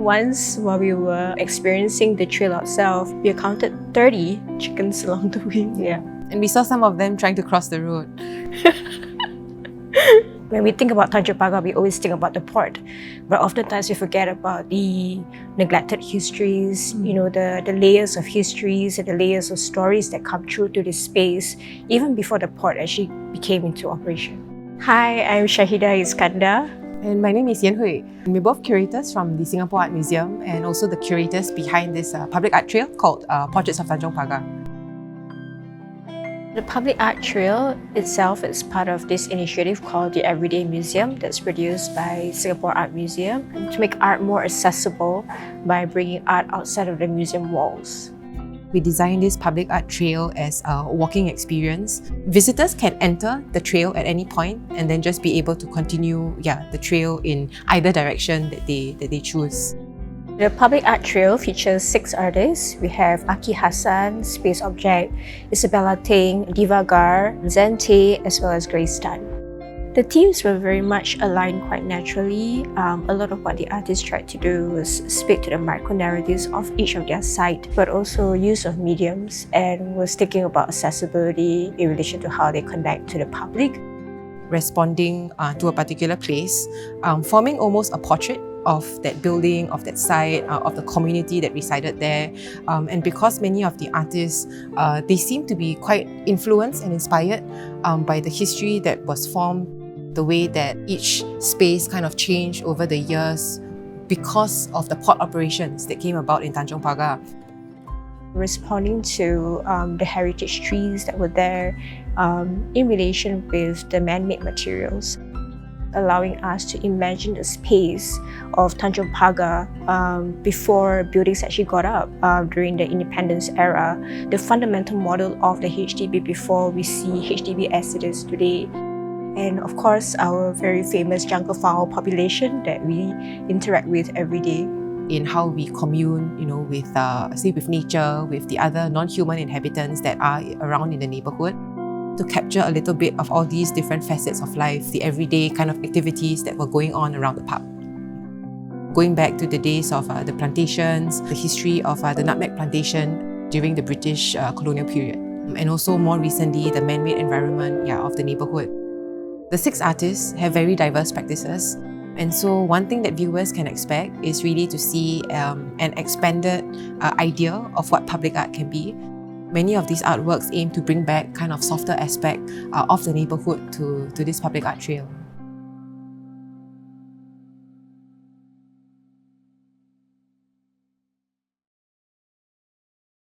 Once, while we were experiencing the trail itself, we encountered 30 chickens along the way. Yeah. And we saw some of them trying to cross the road. When we think about Tanjong Pagar, we always think about the port, but oftentimes we forget about the neglected histories, the layers of histories and the layers of stories that come through to this space, even before the port actually became into operation. Hi, I'm Shahida Iskandar. And my name is 𝘗𝘢𝘯𝘫𝘗. We're both curators from the Singapore Art Museum and also the curators behind this public art trail called Portraits of Tanjong Pagar. The public art trail itself is part of this initiative called the Everyday Museum that's produced by Singapore Art Museum to make art more accessible by bringing art outside of the museum walls. We designed this public art trail as a walking experience. Visitors can enter the trail at any point and then just be able to continue the trail in either direction that they choose. The public art trail features 6 artists. We have Aki Hassan, Space Objekt, Isabella Teng, Divaagar, 𝘗𝘢𝘯𝘫𝘗, as well as Grace Tan. The themes were very much aligned quite naturally. A lot of what the artists tried to do was speak to the micro-narratives of each of their site, but also use of mediums, and was thinking about accessibility in relation to how they connect to the public. Responding to a particular place, forming almost a portrait of that building, of that site, of the community that resided there. And because many of the artists, they seem to be quite influenced and inspired by the history that was formed, the way that each space kind of changed over the years because of the port operations that came about in Tanjong Pagar. Responding to the heritage trees that were there in relation with the man-made materials, allowing us to imagine the space of Tanjong Pagar before buildings actually got up during the independence era, the fundamental model of the HDB before we see HDB as it is today. And of course, our very famous jungle fowl population that we interact with every day. In how we commune, with with nature, with the other non-human inhabitants that are around in the neighbourhood, to capture a little bit of all these different facets of life, the everyday kind of activities that were going on around the pub. Going back to the days of the plantations, the history of the nutmeg plantation during the British colonial period, and also more recently the man-made environment of the neighbourhood. The 6 artists have very diverse practices, and so one thing that viewers can expect is really to see an expanded idea of what public art can be. Many of these artworks aim to bring back kind of softer aspect of the neighbourhood to this public art trail.